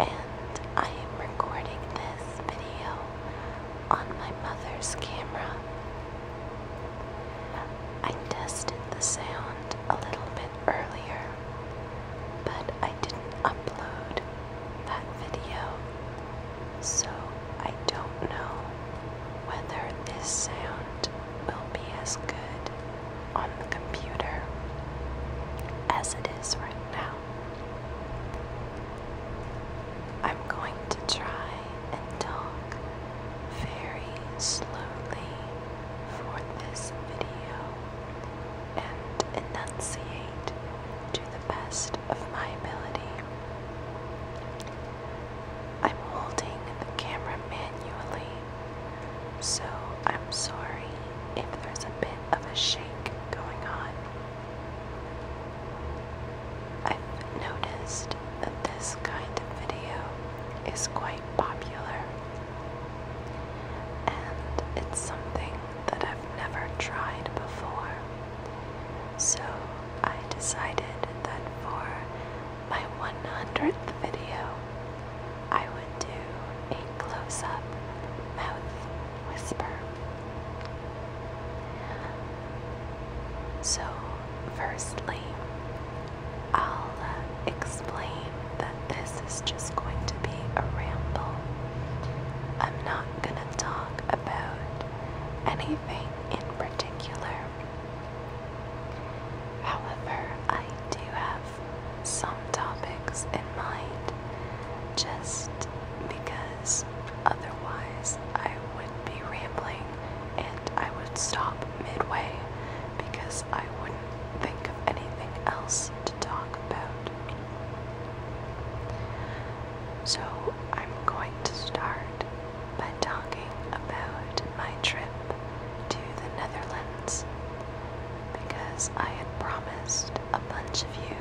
and I am recording this video on my mother's camera. I tested the sound a little bit earlier, but I didn't upload that video, so I don't know whether this sound will be as good on the computer as it is right now. I'm going to try and talk very slowly for this video and enunciate to the best of my ability. I'm holding the camera manually, so I'm sorry if there's a bit of a shake going on. I've noticed that this kind of video is quite popular, and it's something that I've never tried before, so I decided that for my 100th video, I would do a close-up mouth whisper. So, firstly, I'll explain that this is just going to be a ramble. I'm not gonna talk about anything in particular. However, I do have some topics in mind, just because otherwise I would be rambling and I would stop midway because I wouldn't think of anything else to talk about. So I'm going to start by talking about my trip to the Netherlands, because I had promised a bunch of you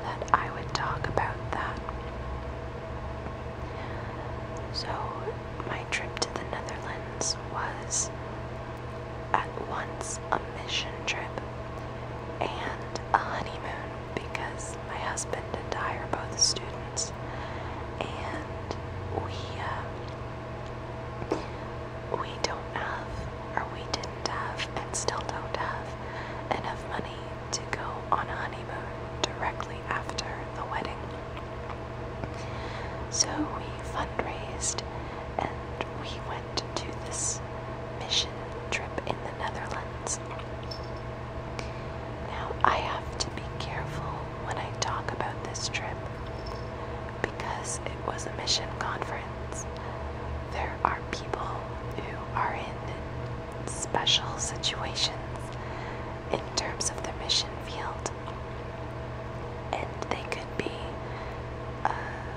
that I would talk about that. So my trip to the Netherlands was at once a mission trip and a honeymoon, because my husband and I are both students, and we don't have, or we didn't have, and still don't have enough money to go on a honeymoon directly after the wedding. So we fundraised and we went to this mission trip in the Netherlands. Now, I have to be careful when I talk about this trip, because it was a mission conference. There are people who are in special situations in terms of their mission field, and they could be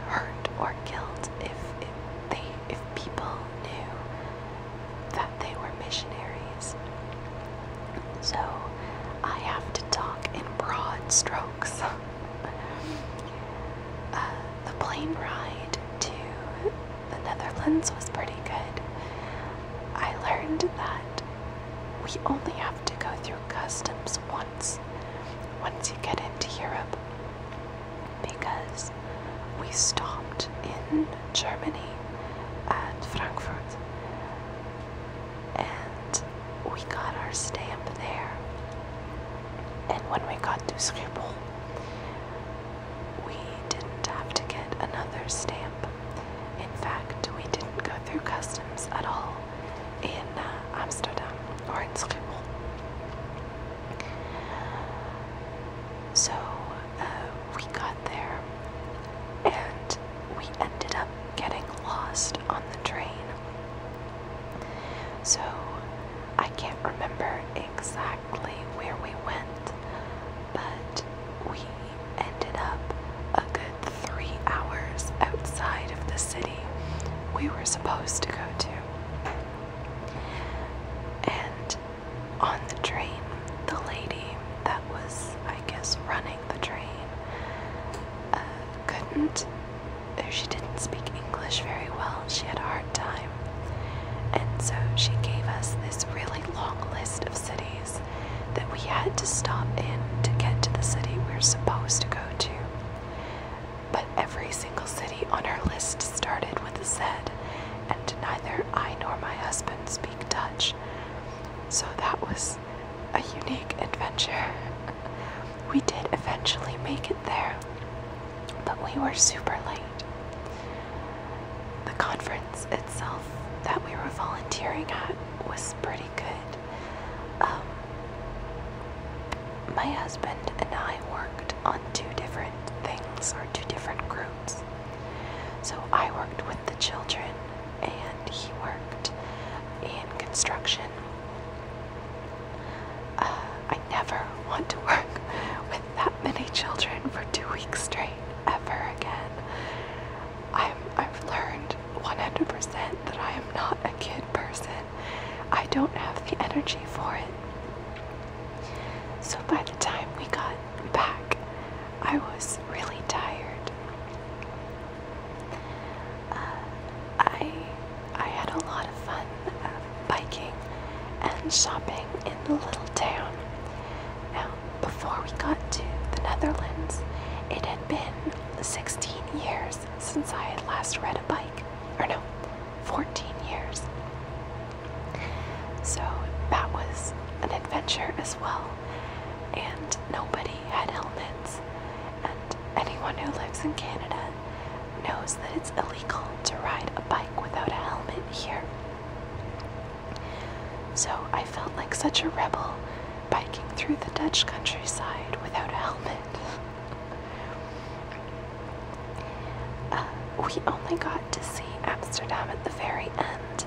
hurt or killed if people knew that they were missionaries. So I have to talk in broad strokes. The plane ride to the Netherlands was pretty good. I learned that we only have to go through customs once you get into Europe, because we stopped in Germany at Frankfurt and we got our stamp there. And when we got to Schiphol, we didn't have to get another stamp. In fact, we didn't go through customs at all in Amsterdam or in Schiphol. So we got there and we ended up getting lost on the train. So I can't remember exactly where we went, but we ended up a good 3 hours outside of the city we were supposed to go to. And on the train, the lady that was, I guess, running the train she didn't speak English very well. She had a hard time. And so she gave us this really long list of cities that we had to stop in to get to the city we were supposed to go to. But every single city on her So that was a unique adventure. We did eventually make it there, but we were super late. The conference itself that we were volunteering at was pretty good. My husband and I worked on two different things, or two different groups. So I worked with the children and he worked in construction. I never want to work with that many children for 2 weeks straight, ever again. I've learned 100% that I am not a kid person. I don't have the energy for it. So by the time we got back, I was really tired. I had a lot of fun biking and shopping in the little town. Now, before we got to the Netherlands, it had been 16 years since I had last rode a bike. Or no, 14 years. So that was an adventure as well. And nobody had helmets. And anyone who lives in Canada knows that it's illegal to ride a bike without a helmet here. So I felt like such a rebel biking through the Dutch countryside without a helmet. We only got to see Amsterdam at the very end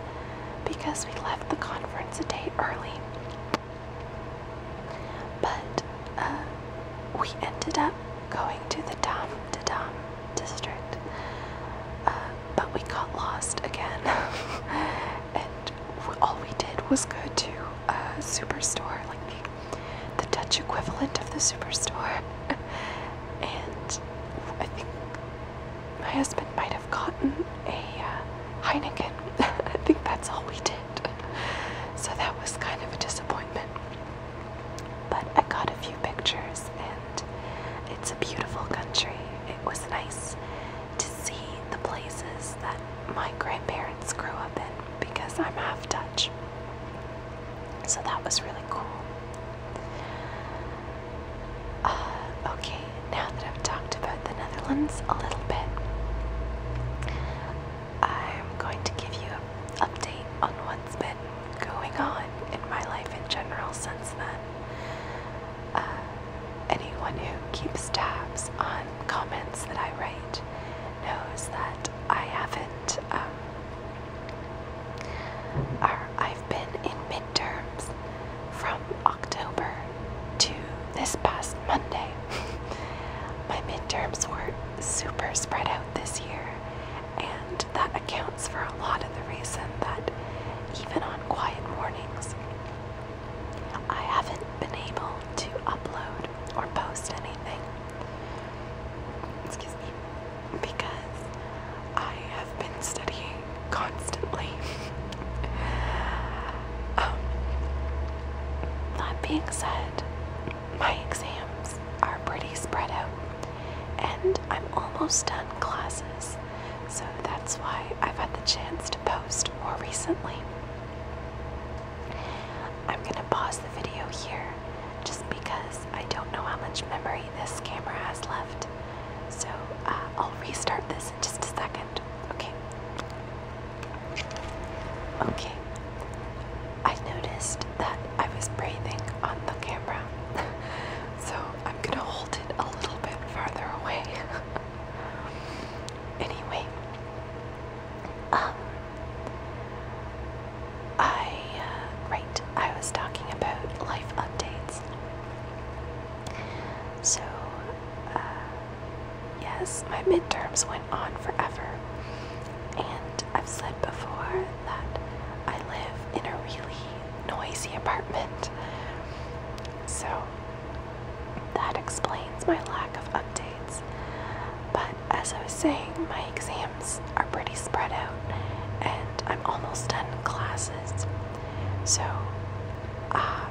because we left the conference a day early. But we ended up going to the Dam district, but we got lost again. And all we did was go to a superstore, like the Dutch equivalent of the superstore. And I think my husband might have gotten a Heineken. I think that's all we did. So that was kind of a disappointment. But I got a few pictures, and it's a beautiful country. It was nice to see the places that my grandparents grew up in, because I'm half Dutch. So that was really cool. Okay, now that I've talked about the Netherlands a little bit, I'm going to give you an update on what's been going on in my life in general since then. Anyone who keeps tabs on comments that I write knows that I haven't, I've been in midterms from October to this past Monday. My midterms were super spread out this year, and that accounts for a lot of the reason that even on quiet mornings, I haven't been able to upload or post anything. Excuse me. Because I have been studying constantly. That being said, my exams are pretty spread out, and I'm almost done classes, so that's why I've had the chance to post more recently. I'm gonna pause the video here just because I don't know how much memory this camera has left. So I'll restart this in just a second. Okay. Okay. I noticed that I was breathing on the camera. So I'm gonna hold it a little bit farther away. Anyway. I was talking about life updates. So, yes, my midterms went on forever, and I've said before that I live in a really noisy apartment, so that explains my lack of updates. But as I was saying, my exams are pretty spread out, and I'm almost done classes. So,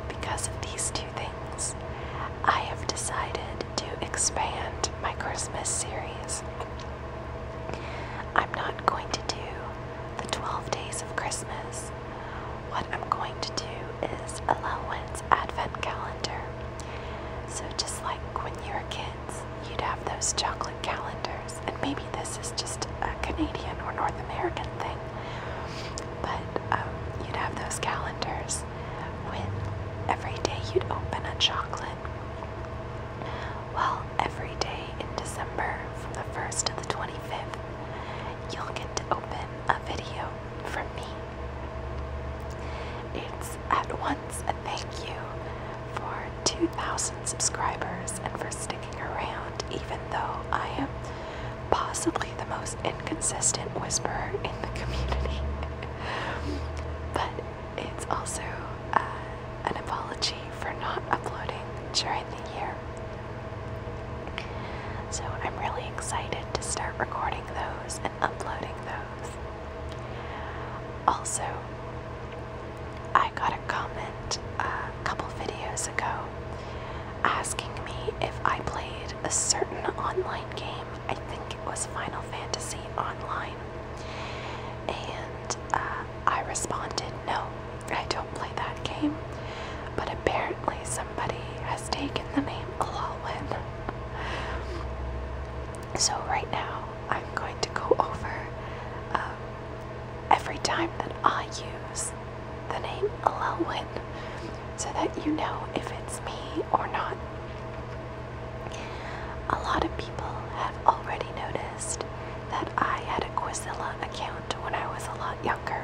because of these two things, I have decided to expand my Christmas series. I'm not going to do the 12 days of Christmas. What I'm going to do is a this is just a Canadian or North American thing. But you'd have those calendars with every day you'd open a chocolate. Well, every day in December, from the 1st to the 25th, you'll get to open a video from me. It's at once a thank you for 2,000 subscribers and for sticking around, even though I am possibly the most inconsistent whisperer in the community. But it's also an apology for not uploading during the year. So I'm really excited to start recording those and uploading those. Also, I got a comment a couple videos ago asking me if I played a certain online game. I think it was Final Fantasy Online. And I responded, no, I don't play that game. But apparently somebody has taken the name Elelwyn. So right now, I'm going to go over every time that I use the name Elelwyn, so that you know if it's me or not. A lot of people have already noticed that I had a Quizilla account when I was a lot younger.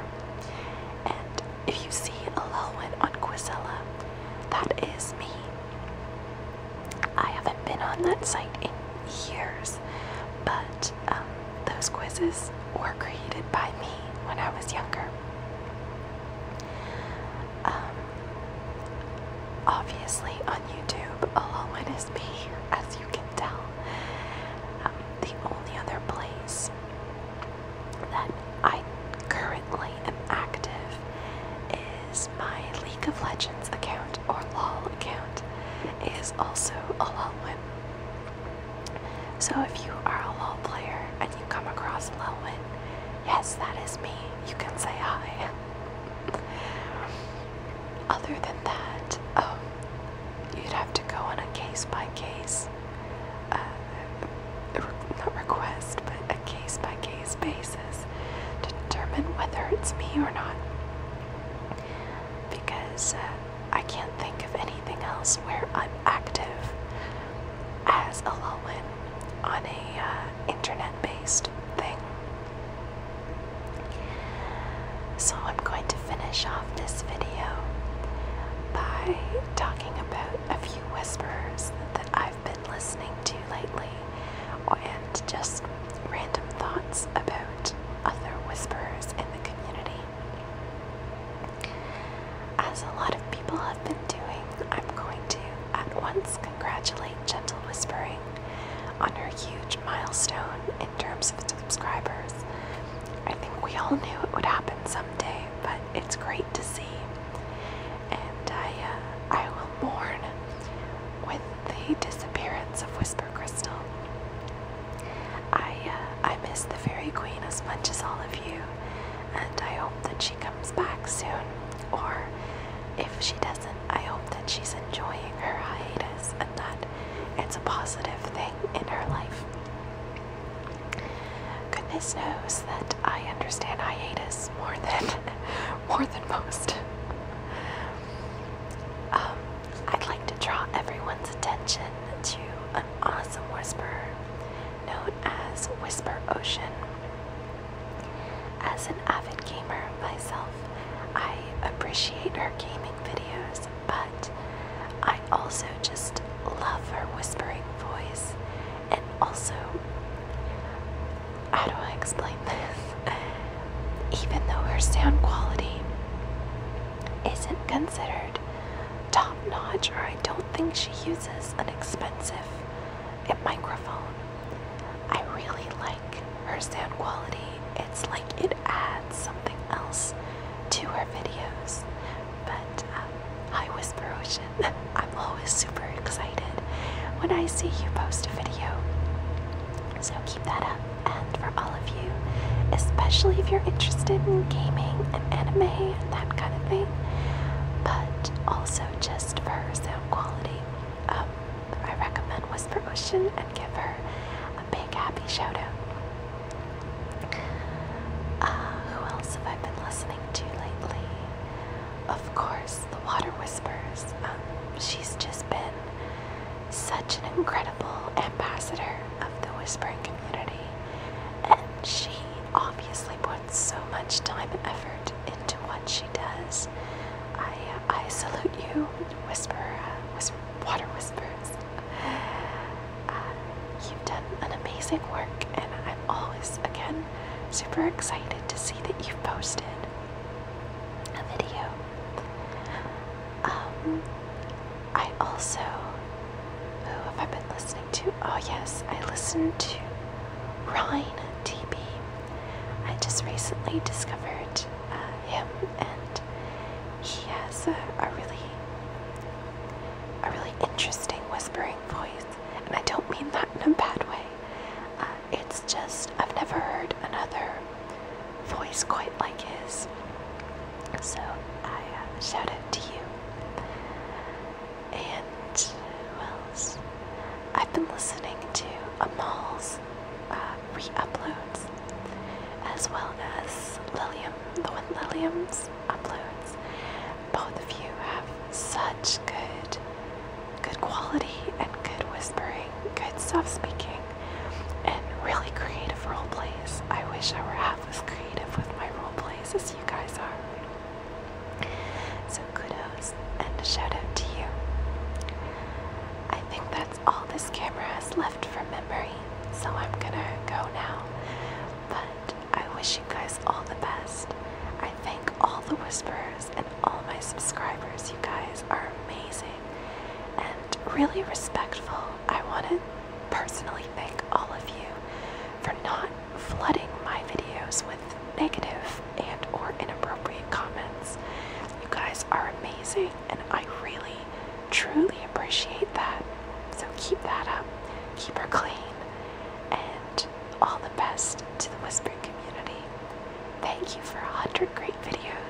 And if you see Elelwyn on Quizilla, that is me. I haven't been on that site in years, but those quizzes were created by me when I was younger. Obviously on YouTube, Elelwyn is me, as you can tell. The only other place that I currently am active is my League of Legends account, or LOL account, is also Elelwyn. So if you are a LOL player and you come across Elelwyn, yes, that is me. You can say hi. Other than that, you'd have to go on a case-by-case, not request, but a case-by-case basis to determine whether it's me or not. Because I can't think of anything else where I'm active as Elelwyn on a internet-based thing. So I'm going to finish off this video by talking about a few whisperers that I've been listening to lately, and just random thoughts about other whisperers in the community. As a lot of people have been doing, I'm going to at once congratulate Gentle Whispering on her huge milestone in terms of subscribers. I think we all knew it would happen someday, but it's great to see. And I will mourn with the disappearance of Whisper Crystal. I miss the Fairy Queen as much as all of you, and I hope that she comes back soon. Or if she doesn't, I hope that she's enjoying her hiatus and that it's a positive thing in her life. Goodness knows that I understand hiatus more than most. I'd like to draw everyone's attention to an awesome whisperer known as Whisper Ocean. As an avid gamer myself, I appreciate her gaming videos, but I also just love her whispering voice. And also, how do I explain this? Even though her sound quality isn't considered top-notch, or I don't think she uses an expensive microphone, I really like her sound quality. It's like it adds something else to her videos. But hi Whisper Ocean, I'm always super excited when I see you post a video. So keep that up, and for all of you, especially if you're interested in gaming and anime and that kind of thing, but also just for her sound quality, I recommend Whisper Ocean and give her a big happy shout out. super excited to see that you've posted a video. I also, who have I been listening to? Oh yes, I listened to Ryan TB. I just recently discovered him, and he has a really interesting whispering voice, and I don't mean that in a bad way. It's just I've never heard another voice quite like his. So I shout out to you. And who else? I've been listening to Amal's re-uploads, as well as Lilium, the one Lilium's uploads. Both of you have such good quality and good whispering, good soft speaking, and really creative role plays. I wish I were half as creative with my role plays as you guys are. So kudos and a shout out to you. I think that's all this camera has left for memory, so I'm gonna go now. But I wish you guys all the best. I thank all the whisperers and all my subscribers. You guys are amazing and really respectful. I want to personally thank all of you for not flooding my videos with negative and or inappropriate comments. You guys are amazing, and I really, truly appreciate that. So keep that up, keep her clean, and all the best to the whispering community. Thank you for 100 great videos.